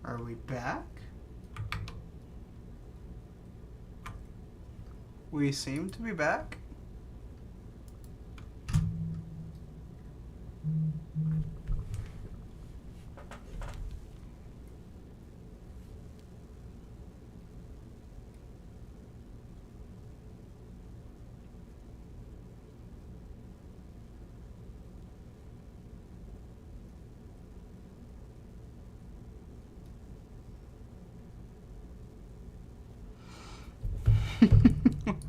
Are we back? We seem to be back.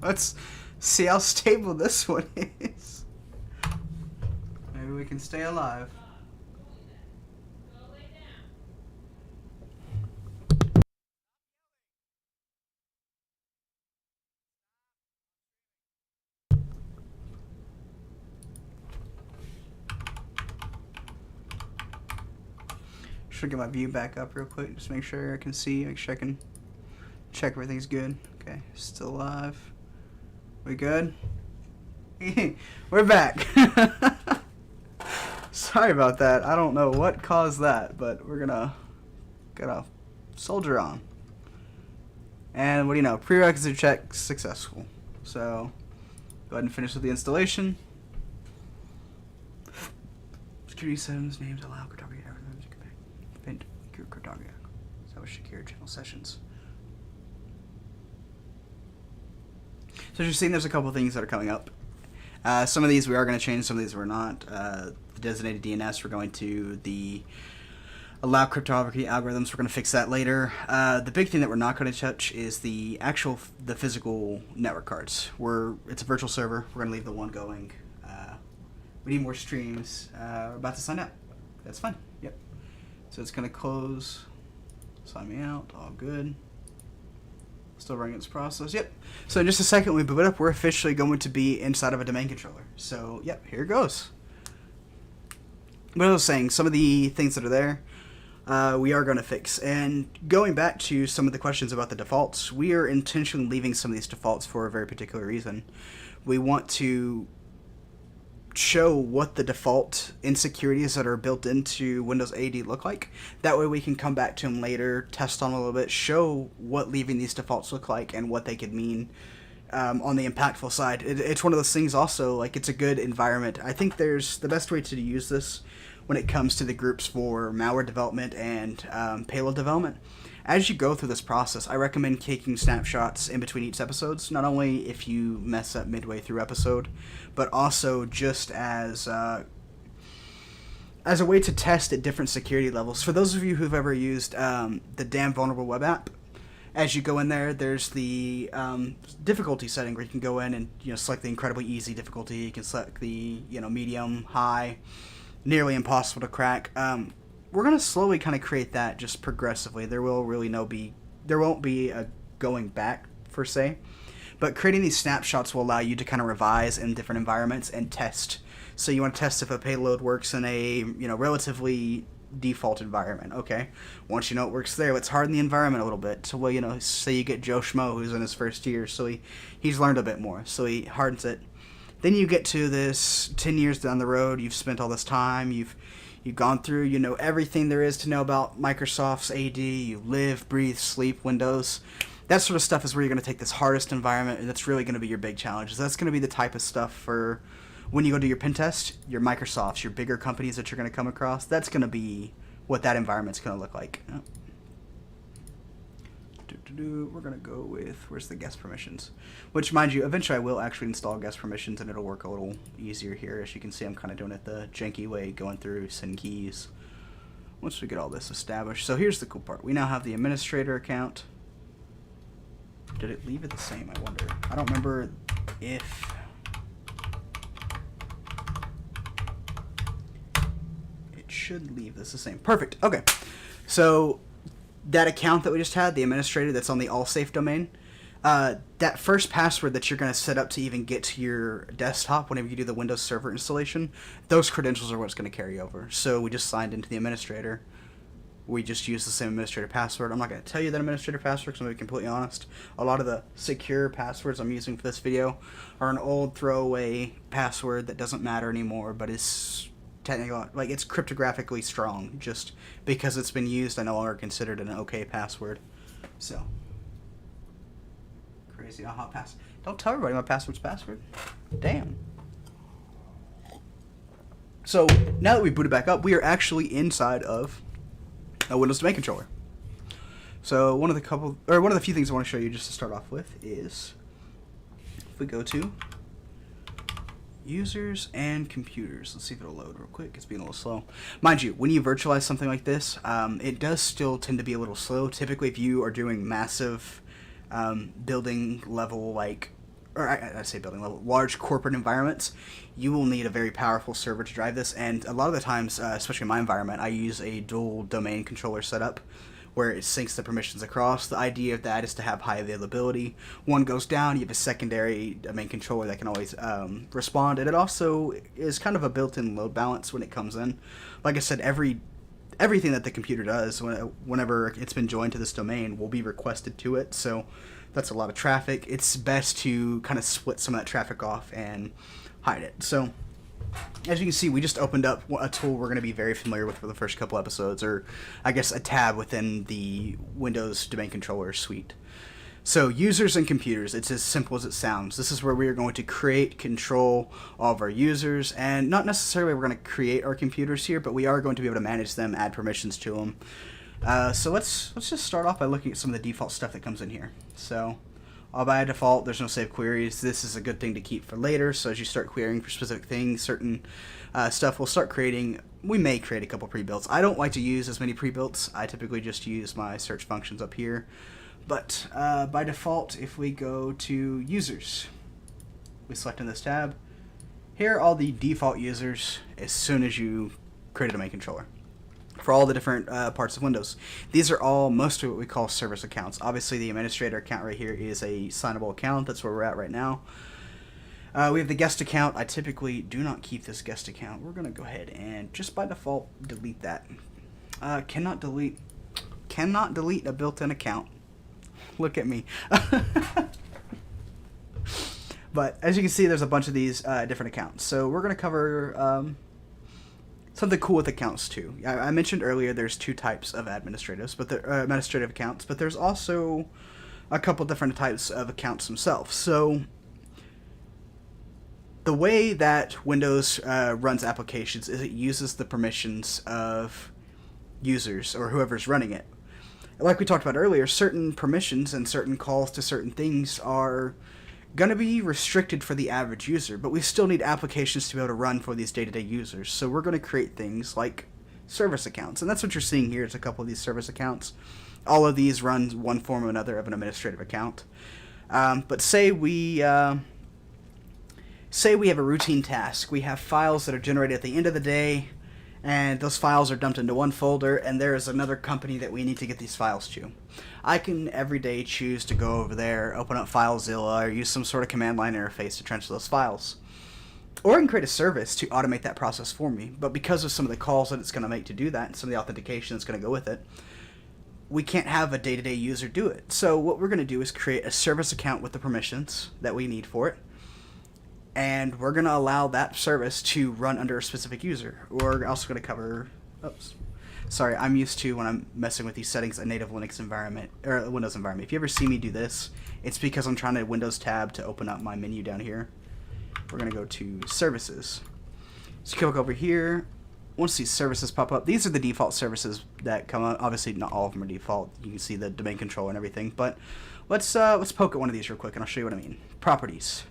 Let's see how stable this one is. Maybe we can stay alive. Should get my view back up real quick. Just make sure I can see. Make sure I can check everything's good. Okay, still alive. We good? We're back. Sorry about that. I don't know what caused that, but we're gonna soldier on. And what do you know? Prerequisite check successful. So go ahead and finish with the installation. Security settings, names, allow cryptography, event, cryptography. So secure channel sessions. So as you're seeing, there's a couple things that are coming up. Some of these we are going to change, some of these we're not. The designated DNS, we're going to the allow cryptography algorithms. We're going to fix that later. The big thing that we're not going to touch is the physical network cards. It's a virtual server. We're going to leave the one going. We need more streams. We're about to sign out. That's fine. Yep. So it's going to close. Sign me out. All good. Still running its process. Yep. So in just a second, when we boot up, we're officially going to be inside of a domain controller. So, yep, here it goes. What I was saying, some of the things that are there, we are going to fix. And going back to some of the questions about the defaults, we are intentionally leaving some of these defaults for a very particular reason. We want to show what the default insecurities that are built into Windows AD look like. That way we can come back to them later, test on a little bit, show what leaving these defaults look like and what they could mean on the impactful side. It's one of those things also, like it's a good environment. I think there's the best way to use this when it comes to the groups for malware development and payload development. As you go through this process, I recommend taking snapshots in between each episodes, not only if you mess up midway through episode, but also just as a way to test at different security levels. For those of you who've ever used the Damn Vulnerable Web app, as you go in there, there's the difficulty setting where you can go in and select the incredibly easy difficulty. You can select the medium, high, nearly impossible to crack. We're going to slowly kind of create that just progressively. There won't be a going back, per se. But creating these snapshots will allow you to kind of revise in different environments and test. So you want to test if a payload works in a relatively default environment. Okay, once you know it works there, let's harden the environment a little bit. So say you get Joe Schmo who's in his first year, so he's learned a bit more, so he hardens it. Then you get to this 10 years down the road, you've spent all this time, you've gone through, everything there is to know about Microsoft's AD, you live, breathe, sleep Windows. That sort of stuff is where you're going to take this hardest environment, and that's really going to be your big challenge. That's going to be the type of stuff for when you go do your pen test, your Microsofts, your bigger companies that you're going to come across. That's going to be what that environment's going to look like. We're going to go with, where's the guest permissions? Which, mind you, eventually I will actually install guest permissions, and it'll work a little easier here. As you can see, I'm kind of doing it the janky way, going through send keys. Once we get all this established. So here's the cool part. We now have the administrator account. Did it leave it the same, I wonder? I don't remember if... It should leave this the same. Perfect. Okay. So that account that we just had, the administrator that's on the AllSafe domain, that first password that you're going to set up to even get to your desktop whenever you do the Windows Server installation, those credentials are what's going to carry over. So we just signed into the administrator. We just use the same administrator password. I'm not going to tell you that administrator password because I'm going to be completely honest. A lot of the secure passwords I'm using for this video are an old throwaway password that doesn't matter anymore, but is technical, like it's cryptographically strong. Just because it's been used, I no longer considered an okay password. So crazy. Aha, pass. Don't tell everybody my password's password. Damn. So now that we booted back up, we are actually inside of a Windows domain controller. So one of the few things I want to show you just to start off with is if we go to users and computers. Let's see if it'll load real quick. It's being a little slow. Mind you, when you virtualize something like this, it does still tend to be a little slow. Typically, if you are doing massive building level, I say building level, large corporate environments, you will need a very powerful server to drive this. And a lot of the times, especially in my environment, I use a dual domain controller setup where it syncs the permissions across. The idea of that is to have high availability. One goes down, you have a secondary domain controller that can always respond, and it also is kind of a built-in load balance when it comes in. Like I said, everything that the computer does, whenever it's been joined to this domain, will be requested to it, so that's a lot of traffic. It's best to kind of split some of that traffic off and hide it. So as you can see, we just opened up a tool we're going to be very familiar with for the first couple episodes, or I guess a tab within the Windows Domain Controller suite. So users and computers, it's as simple as it sounds. This is where we are going to create, control all of our users, and not necessarily we're going to create our computers here, but we are going to be able to manage them, add permissions to them. So let's just start off by looking at some of the default stuff that comes in here. So all by default, there's no save queries. This is a good thing to keep for later. So as you start querying for specific things, certain stuff, we'll start creating. We may create a couple pre-builts. I don't like to use as many pre-builts. I typically just use my search functions up here. But by default, if we go to users, we select in this tab. Here are all the default users as soon as you create a domain controller for all the different parts of Windows. These are all mostly what we call service accounts. Obviously, the administrator account right here is a signable account. That's where we're at right now. We have the guest account. I typically do not keep this guest account. We're going to go ahead and just by default delete that. Cannot delete a built-in account. Look at me. But as you can see, there's a bunch of these different accounts. So we're going to cover something cool with accounts too. I mentioned earlier there's two types of administrative accounts, but there's also a couple different types of accounts themselves. So the way that Windows runs applications is it uses the permissions of users or whoever's running it. Like we talked about earlier, certain permissions and certain calls to certain things are going to be restricted for the average user, but we still need applications to be able to run for these day-to-day users. So we're going to create things like service accounts, and that's what you're seeing here is a couple of these service accounts. All of these run one form or another of an administrative account. But say we have a routine task. We have files that are generated at the end of the day, and those files are dumped into one folder, and there is another company that we need to get these files to. I can every day choose to go over there, open up FileZilla, or use some sort of command line interface to transfer those files. Or I can create a service to automate that process for me, but because of some of the calls that it's going to make to do that, and some of the authentication that's going to go with it, we can't have a day-to-day user do it. So what we're going to do is create a service account with the permissions that we need for it, and we're going to allow that service to run under a specific user. We're also going to cover, sorry, I'm used to, when I'm messing with these settings, a native Linux environment, or a Windows environment. If you ever see me do this, it's because I'm trying to Windows tab to open up my menu down here. We're going to go to services. So click over here. Once these services pop up, these are the default services that come up. Obviously, not all of them are default. You can see the domain control and everything, but let's poke at one of these real quick, and I'll show you what I mean. Properties.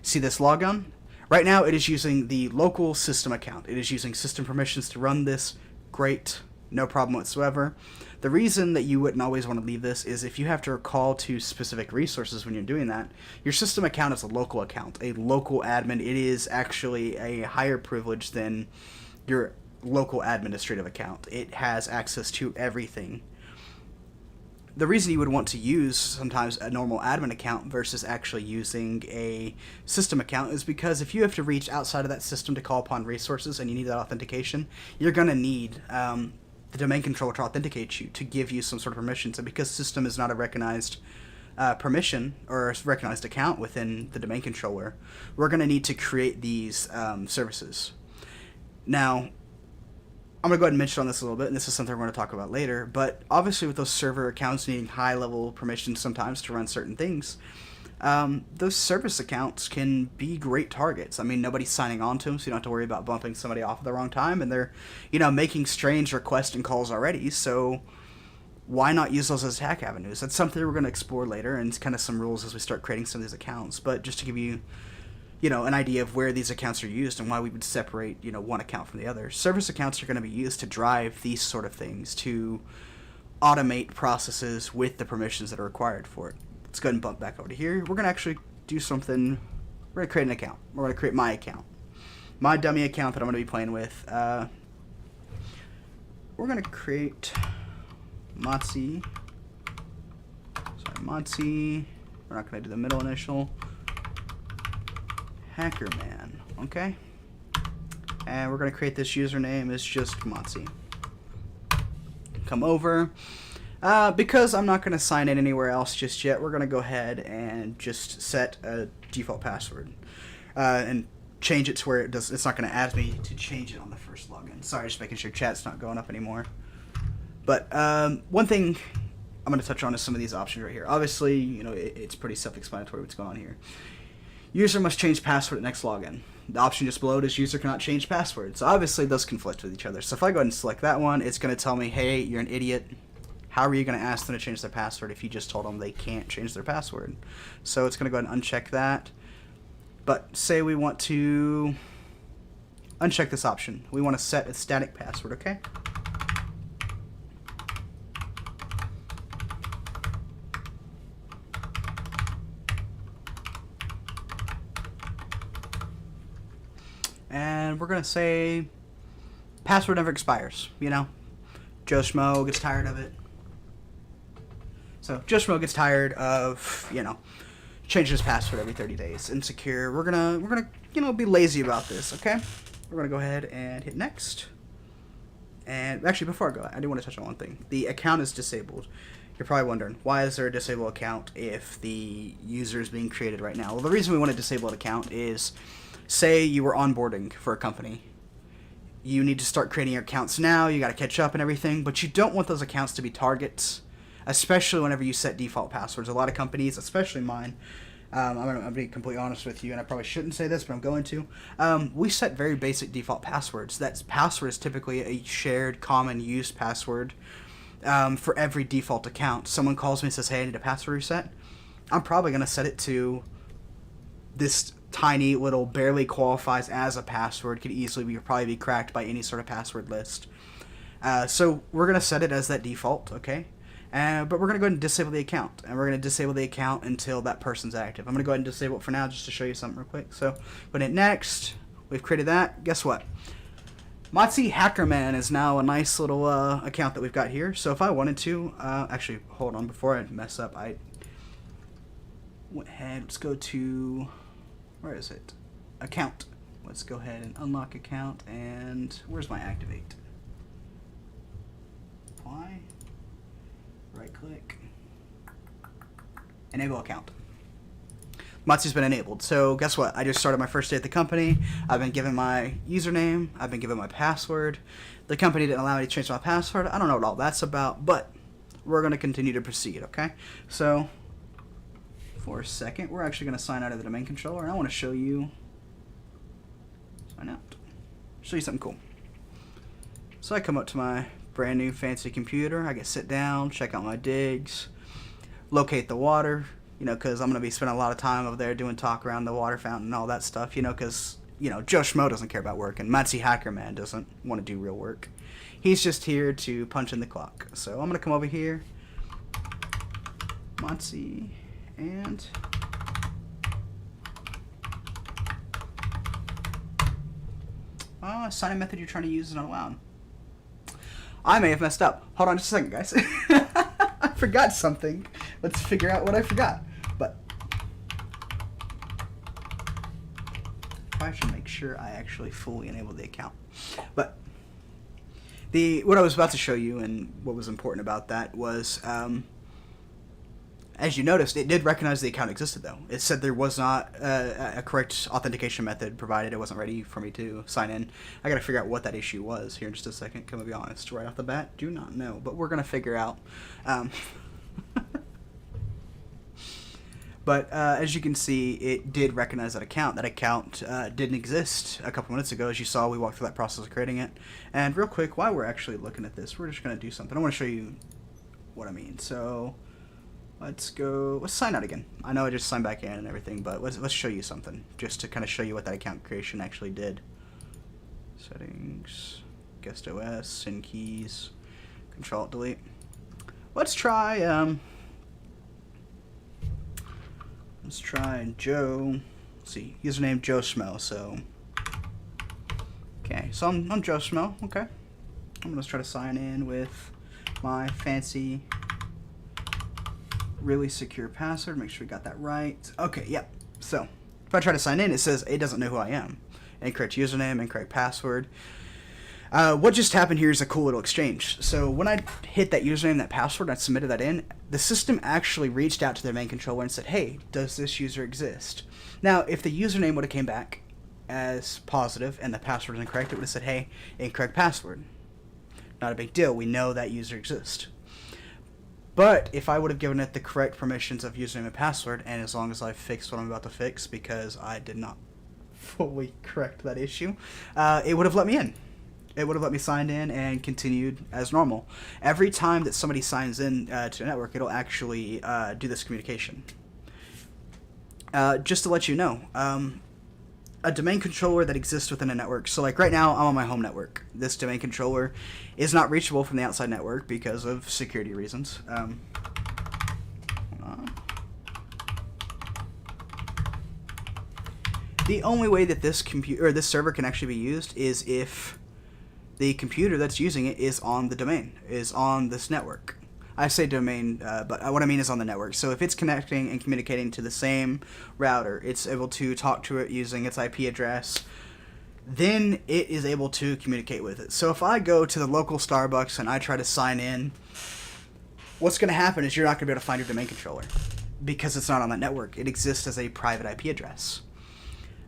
See this logon? Right now, it is using the local system account. It is using system permissions to run this. Great, no problem whatsoever. The reason that you wouldn't always want to leave this is if you have to recall to specific resources when you're doing that, your system account is a local account, a local admin. It is actually a higher privilege than your local administrative account. It has access to everything. The reason you would want to use sometimes a normal admin account versus actually using a system account is because if you have to reach outside of that system to call upon resources and you need that authentication, you're going to need the domain controller to authenticate you, to give you some sort of permissions. And because system is not a recognized permission or a recognized account within the domain controller, we're going to need to create these services. Now, I'm going to go ahead and mention on this a little bit, and this is something we're going to talk about later, but obviously with those server accounts needing high-level permissions sometimes to run certain things, those service accounts can be great targets. I mean, nobody's signing on to them, so you don't have to worry about bumping somebody off at the wrong time, and they're, making strange requests and calls already, so why not use those as attack avenues? That's something we're going to explore later, and it's kind of some rules as we start creating some of these accounts, but just to give you an idea of where these accounts are used and why we would separate, one account from the other. Service accounts are going to be used to drive these sort of things, to automate processes with the permissions that are required for it. Let's go ahead and bump back over to here. We're going to actually do something. We're going to create an account. We're going to create my account. My dummy account that I'm going to be playing with. We're going to create Matze. Matze. We're not going to do the middle initial. Hackerman, okay? And we're going to create this username as just Matze. Come over. Because I'm not going to sign in anywhere else just yet, we're going to go ahead and just set a default password. And change it to where it's not going to ask me to change it on the first login. Sorry, just making sure chat's not going up anymore. But one thing I'm going to touch on is some of these options right here. Obviously, it's pretty self-explanatory what's going on here. User must change password at next login. The option just below it is user cannot change password. So obviously those conflict with each other. So if I go ahead and select that one, it's going to tell me, hey, you're an idiot. How are you going to ask them to change their password if you just told them they can't change their password? So it's going to go ahead and uncheck that. But say we want to uncheck this option. We want to set a static password, okay? And we're going to say password never expires, Joe Schmo gets tired of it. So Joe Schmo gets tired of, changing his password every 30 days. Insecure. We're going to be lazy about this, okay? We're going to go ahead and hit next. And actually, before I go, I do want to touch on one thing. The account is disabled. You're probably wondering, why is there a disabled account if the user is being created right now? Well, the reason we want to disable an account is, say you were onboarding for a company. You need to start creating your accounts now. You got to catch up and everything, but you don't want those accounts to be targets, especially whenever you set default passwords. A lot of companies, especially mine, I'm going to be completely honest with you, and I probably shouldn't say this, but I'm going to. We set very basic default passwords. That password is typically a shared, common use password for every default account. Someone calls me and says, hey, I need a password reset. I'm probably going to set it to this tiny little, barely qualifies as a password, could easily probably be cracked by any sort of password list. So we're going to set it as that default, okay? But we're going to go ahead and disable the account, and we're going to disable the account until that person's active. I'm going to go ahead and disable it for now just to show you something real quick. So put it next. We've created that. Guess what? Matze Hackerman is now a nice little account that we've got here. So if I wanted to, actually, hold on, before I mess up, I went ahead, let's go to, where is it? Account. Let's go ahead and unlock account, and where's my activate? Apply. Right click. Enable account. Matze's been enabled. So guess what? I just started my first day at the company. I've been given my username. I've been given my password. The company didn't allow me to change my password. I don't know what all that's about, but we're going to continue to proceed, okay? So for a second, we're actually going to sign out of the domain controller, and I want to show you, sign out, show you something cool. So I come up to my brand new fancy computer. I can sit down, check out my digs, locate the water, because I'm going to be spending a lot of time over there doing talk around the water fountain and all that stuff, because, Joe Schmo doesn't care about work, and Matze Hackerman doesn't want to do real work. He's just here to punch in the clock. So I'm going to come over here, Matze, and sign-in method you're trying to use is not allowed. I may have messed up. Hold on just a second, guys. I forgot something. Let's figure out what I forgot. But I should make sure I actually fully enable the account. But what I was about to show you and what was important about that was As you noticed, it did recognize the account existed, though. It said there was not a correct authentication method provided. It wasn't ready for me to sign in. I got to figure out what that issue was here in just a second. Can we be honest? Right off the bat, do not know. But we're going to figure out. But as you can see, it did recognize that account. That account didn't exist a couple minutes ago. As you saw, we walked through that process of creating it. And real quick, while we're actually looking at this, we're just going to do something. I want to show you what I mean. So let's sign out again. I know I just signed back in and everything, but let's show you something just to kind of show you what that account creation actually did. Settings, guest OS, send keys, Control Delete. Let's try Joe. Let's see, username Joe Smell. So okay, so I'm Joe Smell. Okay, I'm gonna try to sign in with my fancy, really secure password. Make sure we got that right. Okay, yep. So if I try to sign in, it says it doesn't know who I am. Incorrect username, incorrect password. What just happened here is a cool little exchange. So when I hit that username, that password, and I submitted that in, the system actually reached out to their main controller and said, hey, does this user exist? Now, if the username would have came back as positive and the password was incorrect, it would have said, hey, incorrect password. Not a big deal. We know that user exists. But if I would have given it the correct permissions of username and password, and as long as I fixed what I'm about to fix, because I did not fully correct that issue, it would have let me in. It would have let me sign in and continued as normal. Every time that somebody signs in to a network, it'll actually do this communication. Just to let you know, a domain controller that exists within a network. So like right now, I'm on my home network. This domain controller is not reachable from the outside network because of security reasons. Hold on. The only way that this computer or this server can actually be used is if the computer that's using it is on the domain, is on this network. I say domain, but what I mean is on the network. So if it's connecting and communicating to the same router, it's able to talk to it using its IP address, then it is able to communicate with it. So if I go to the local Starbucks and I try to sign in, what's going to happen is you're not going to be able to find your domain controller because it's not on that network. It exists as a private IP address.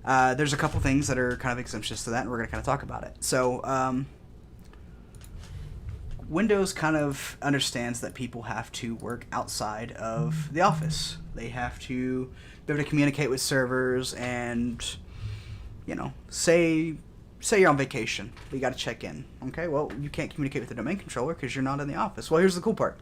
There's a couple things that are kind of exemptions to that, and we're going to kind of talk about it. So Windows kind of understands that people have to work outside of the office. They have to be able to communicate with servers and, you know, say you're on vacation. We got to check in. Okay, well, you can't communicate with the domain controller because you're not in the office. Well, here's the cool part.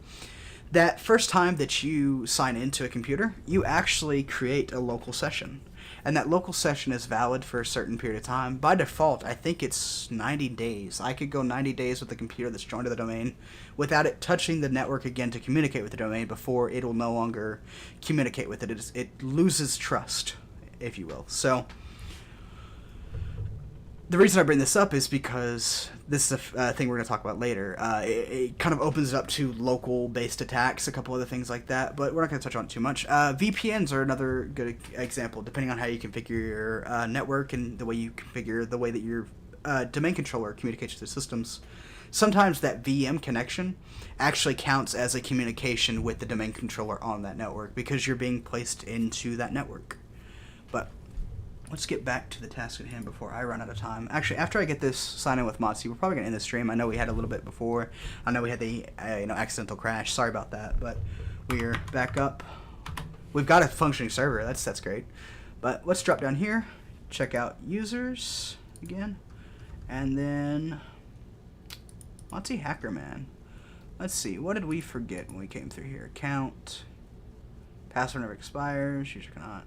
That first time that you sign into a computer, you actually create a local session. And that local session is valid for a certain period of time. By default, I think it's 90 days. I could go 90 days with the computer that's joined to the domain without it touching the network again to communicate with the domain before it will no longer communicate with it. It loses trust, if you will. So the reason I bring this up is because this is a thing we're going to talk about later. It kind of opens it up to local-based attacks, a couple other things like that, but we're not going to touch on it too much. VPNs are another good example, depending on how you configure your network and the way you configure the way that your domain controller communicates with the systems. Sometimes that VM connection actually counts as a communication with the domain controller on that network because you're being placed into that network. But let's get back to the task at hand before I run out of time. Actually, after I get this sign in with Matze, we're probably going to end the stream. I know we had a little bit before. I know we had the accidental crash. Sorry about that, but we're back up. We've got a functioning server. That's great. But let's drop down here, check out users again, and then Matze Hackerman. Let's see, what did we forget when we came through here? Account, password never expires, user cannot,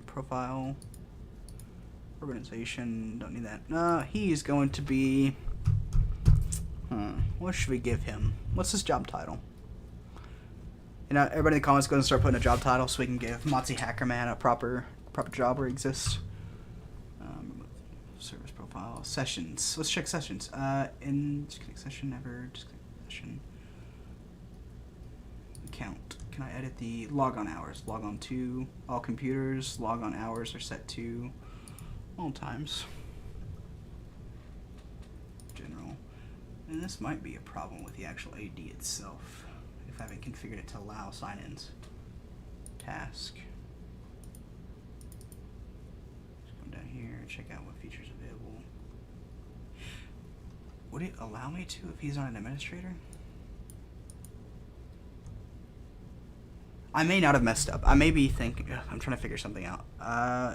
profile, organization, don't need that. He's going to be, what should we give him? What's his job title? You know, everybody in the comments go and start putting a job title so we can give Matze Hackerman a proper job where he exists. Service profile, sessions. Let's check sessions. Disconnect session, never disconnect session. Account. Can I edit the logon hours? Log on to all computers. Logon hours are set to all times. General. And this might be a problem with the actual AD itself, if I haven't configured it to allow sign-ins. Task. Let's come down here and check out what features are available. Would it allow me to if he's not an administrator? I may not have messed up. I may be thinking... I'm trying to figure something out.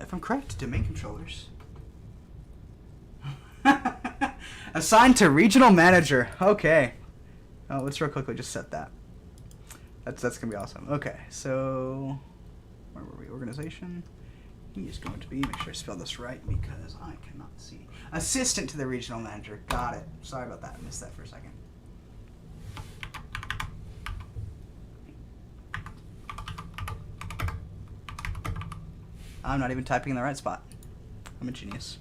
If I'm correct, domain controllers. Assigned to regional manager. Okay. Oh, let's real quickly just set that. That's going to be awesome. Okay, so... Where were we? Organization. He is going to be... Make sure I spell this right because I cannot see. Assistant to the regional manager. Got it. Sorry about that. I missed that for a second. I'm not even typing in the right spot. I'm a genius.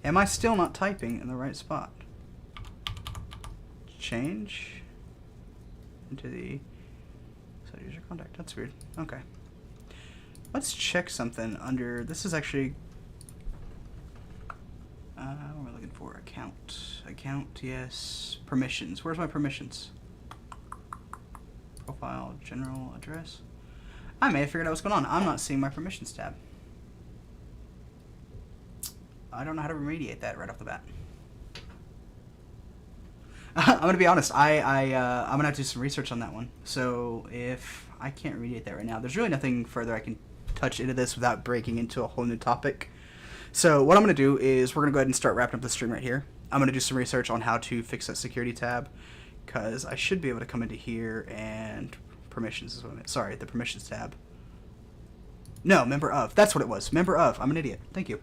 Am I still not typing in the right spot? Change into the set user contact. That's weird. Okay. Let's check something under. This is actually. What am I looking for? Account. Account. Yes. Permissions. Where's my permissions? Profile. General address. I may have figured out what's going on. I'm not seeing my permissions tab. I don't know how to remediate that right off the bat. I'm gonna be honest. I'm gonna have to do some research on that one. So if I can't remediate that right now, there's really nothing further I can touch into this without breaking into a whole new topic. So what I'm gonna do is we're gonna go ahead and start wrapping up the stream right here. I'm gonna do some research on how to fix that security tab, because I should be able to come into here and permissions is what I meant. Sorry, the permissions tab. No, member of. That's what it was. Member of. I'm an idiot. Thank you.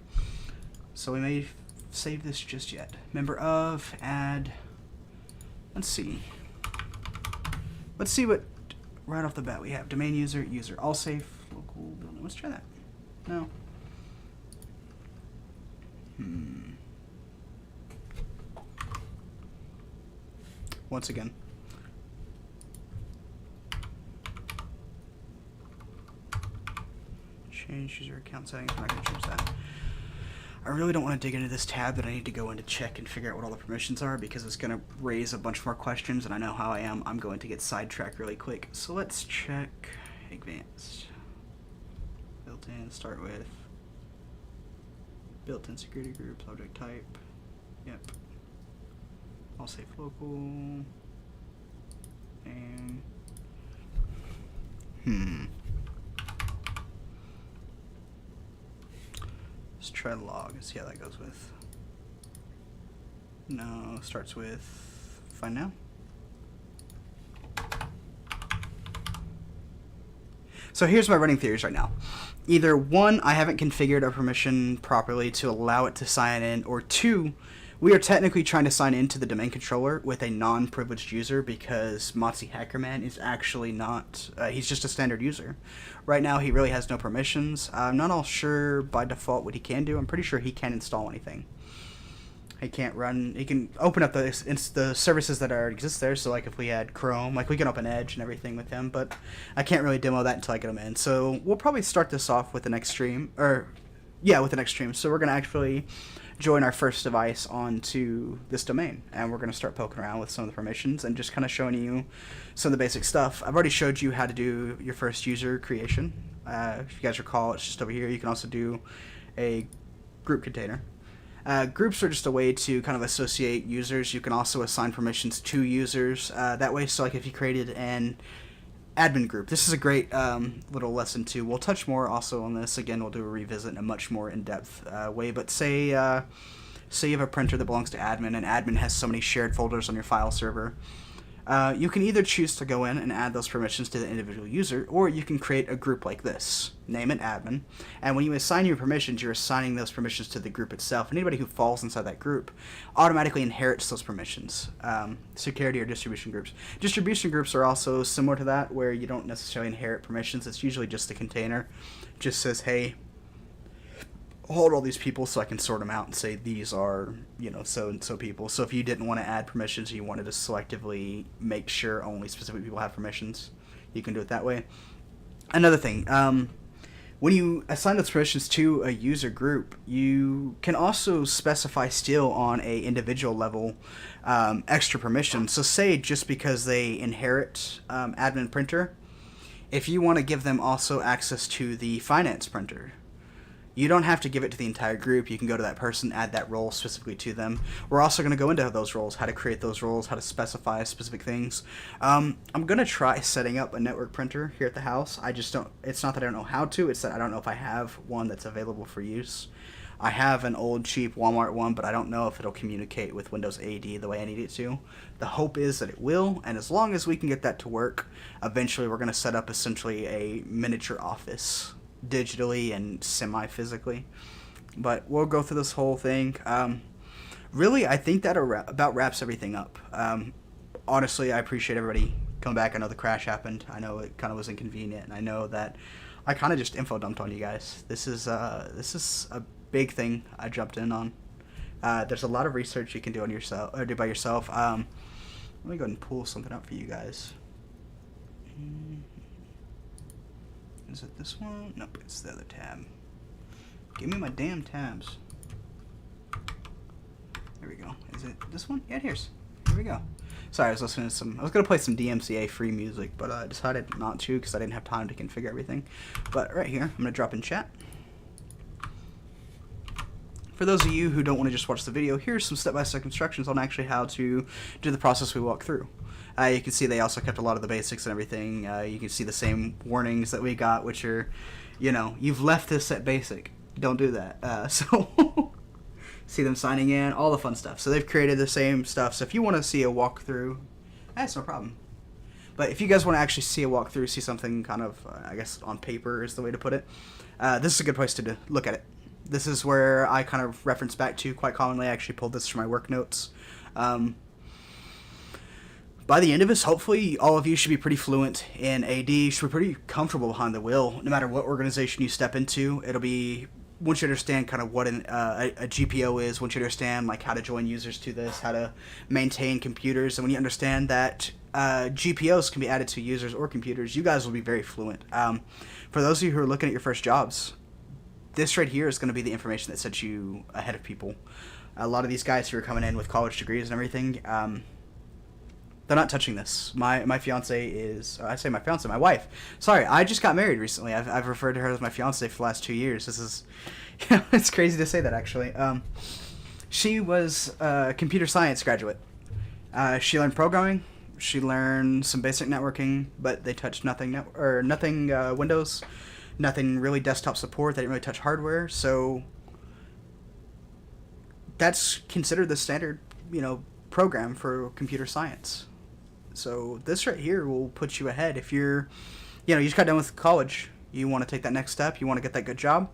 So we may save this just yet. Member of, add. Let's see. Let's see what right off the bat we have. Domain user, user, all safe, local building. Let's try that. No. Once again. Change user account settings. I'm not going to change that. I really don't want to dig into this tab that I need to go in to check and figure out what all the permissions are, because it's going to raise a bunch more questions, and I know how I am. I'm going to get sidetracked really quick. So let's check advanced. Built-in, start with built-in security groups, object type. Yep. All safe local. And let's try log and see how that goes with. No, starts with find now. So here's my running theories right now. Either one, I haven't configured our permission properly to allow it to sign in, or two, we are technically trying to sign into the domain controller with a non-privileged user because Matze Hackerman is actually not, he's just a standard user. Right now he really has no permissions. I'm not all sure by default what he can do. I'm pretty sure he can't install anything. He can't run, he can open up the services that already exist there, so like if we had Chrome, like we can open Edge and everything with him, but I can't really demo that until I get him in. So we'll probably start this off with the next stream, or yeah, with the next stream. So we're going to actually join our first device onto this domain, and we're going to start poking around with some of the permissions and just kind of showing you some of the basic stuff. I've already showed you how to do your first user creation. If you guys recall, it's just over here. You can also do a group container. Groups are just a way to kind of associate users. You can also assign permissions to users that way. So like if you created an admin group, this is a great little lesson too. We'll touch more also on this. Again, we'll do a revisit in a much more in-depth way. But say you have a printer that belongs to admin, and admin has so many shared folders on your file server. You can either choose to go in and add those permissions to the individual user, or you can create a group like this. Name it admin, and when you assign your permissions, you're assigning those permissions to the group itself. Anybody who falls inside that group automatically inherits those permissions. Security or distribution groups. Distribution groups are also similar to that, where you don't necessarily inherit permissions. It's usually just a container. It just says, hey, hold all these people so I can sort them out and say these are, you know, so and so people. So if you didn't want to add permissions, you wanted to selectively make sure only specific people have permissions, you can do it that way. Another thing, When you assign those permissions to a user group, you can also specify still on a individual level extra permissions. So say just because they inherit admin printer, if you want to give them also access to the finance printer, you don't have to give it to the entire group. You can go to that person, add that role specifically to them. We're also going to go into those roles, how to create those roles, how to specify specific things. I'm going to try setting up a network printer here at the house. I just don't, it's not that I don't know how to, it's that I don't know if I have one that's available for use. I have an old cheap Walmart one, but I don't know if it'll communicate with Windows AD the way I need it to. The hope is that it will, and as long as we can get that to work, eventually we're going to set up essentially a miniature office digitally and semi-physically. But we'll go through this whole thing. Really, I think that about wraps everything up. Honestly, I appreciate everybody coming back. I know the crash happened. I know it kind of was inconvenient, and I know that I kind of just info dumped on you guys. This is a big thing I jumped in on. There's a lot of research you can do on yourself or do by yourself. Let me go ahead and pull something up for you guys. Is it this one? Nope, it's the other tab. Give me my damn tabs. There we go. Is it this one? Yeah, here we go. Sorry, I was listening to I was going to play some DMCA free music, but I decided not to because I didn't have time to configure everything. But right here, I'm going to drop in chat. For those of you who don't want to just watch the video, here's some step-by-step instructions on actually how to do the process we walk through. You can see they also kept a lot of the basics and everything. You can see the same warnings that we got, which are, you've left this at basic. Don't do that. So see them signing in, all the fun stuff. So they've created the same stuff. So if you want to see a walkthrough, that's no problem. But if you guys want to actually see a walkthrough, see something kind of, I guess, on paper is the way to put it, this is a good place to look at it. This is where I kind of reference back to quite commonly. I actually pulled this from my work notes. By the end of this, hopefully all of you should be pretty fluent in AD. You should be pretty comfortable behind the wheel. No matter what organization you step into, it'll be, once you understand kind of what a GPO is, once you understand like how to join users to this, how to maintain computers, and when you understand that GPOs can be added to users or computers, you guys will be very fluent. For those of you who are looking at your first jobs, this right here is going to be the information that sets you ahead of people. A lot of these guys who are coming in with college degrees and everything, they're not touching this. My fiance is, I say my fiance, my wife. Sorry, I just got married recently. I've referred to her as my fiance for the last 2 years. This is, it's crazy to say that actually. She was a computer science graduate. She learned programming. She learned some basic networking, but they touched nothing Windows. Nothing really desktop support. They didn't really touch hardware, so that's considered the standard, program for computer science. So this right here will put you ahead. If you're, you just got done with college, you want to take that next step, you want to get that good job,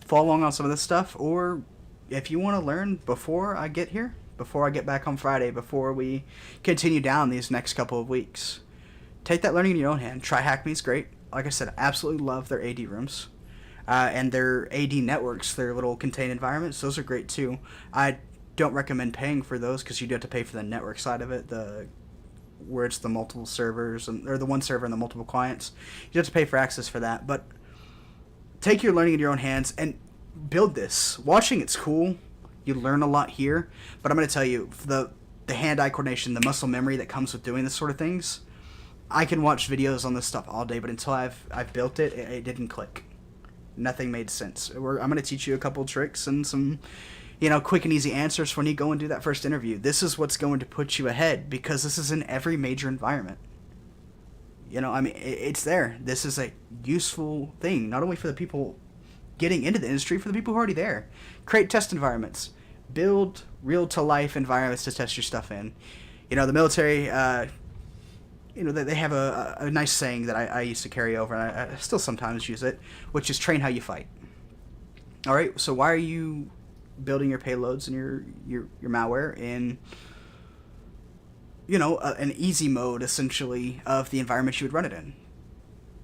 follow along on some of this stuff, or if you want to learn before I get here, before I get back on Friday, before we continue down these next couple of weeks, take that learning in your own hand. Try Hackme's great. Like I said, I absolutely love their AD rooms. And their AD networks, their little contained environments, those are great too. I don't recommend paying for those because you do have to pay for the network side of it, where it's the multiple servers, or the one server and the multiple clients. You have to pay for access for that. But take your learning in your own hands and build this. Watching it's cool. You learn a lot here. But I'm going to tell you, the hand-eye coordination, the muscle memory that comes with doing this sort of things, I can watch videos on this stuff all day, but until I've built it, it didn't click. Nothing made sense. I'm going to teach you a couple tricks and some, quick and easy answers for when you go and do that first interview. This is what's going to put you ahead because this is in every major environment. It's there. This is a useful thing, not only for the people getting into the industry, for the people who are already there. Create test environments. Build real-to-life environments to test your stuff in. The military... they have a nice saying that I used to carry over, and I still sometimes use it, which is train how you fight. All right, so why are you building your payloads and your malware in, an easy mode, essentially, of the environment you would run it in?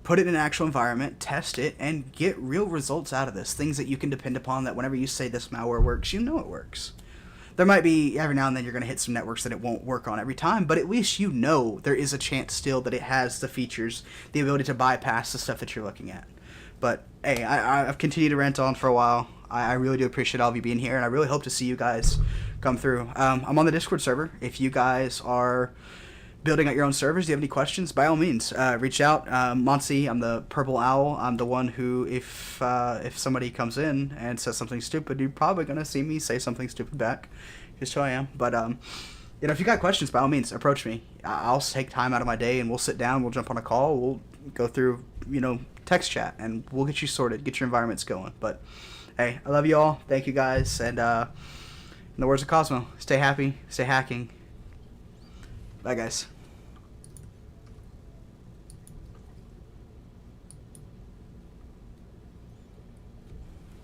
Put it in an actual environment, test it, and get real results out of this. Things that you can depend upon that whenever you say this malware works, it works. There might be, every now and then, you're going to hit some networks that it won't work on every time, but at least there is a chance still that it has the features, the ability to bypass the stuff that you're looking at. But hey, I've continued to rant on for a while. I really do appreciate all of you being here, and I really hope to see you guys come through. I'm on the Discord server. If you guys are building out your own servers, do you have any questions? By all means, reach out. Matze, I'm the Purple Owl. I'm the one who, if somebody comes in and says something stupid, you're probably gonna see me say something stupid back. Just who I am. But if you got questions, by all means, approach me. I'll take time out of my day, and we'll sit down. We'll jump on a call. We'll go through, text chat, and we'll get you sorted, get your environments going. But hey, I love you all. Thank you guys, and in the words of Cosmo, stay happy, stay hacking. Bye, guys.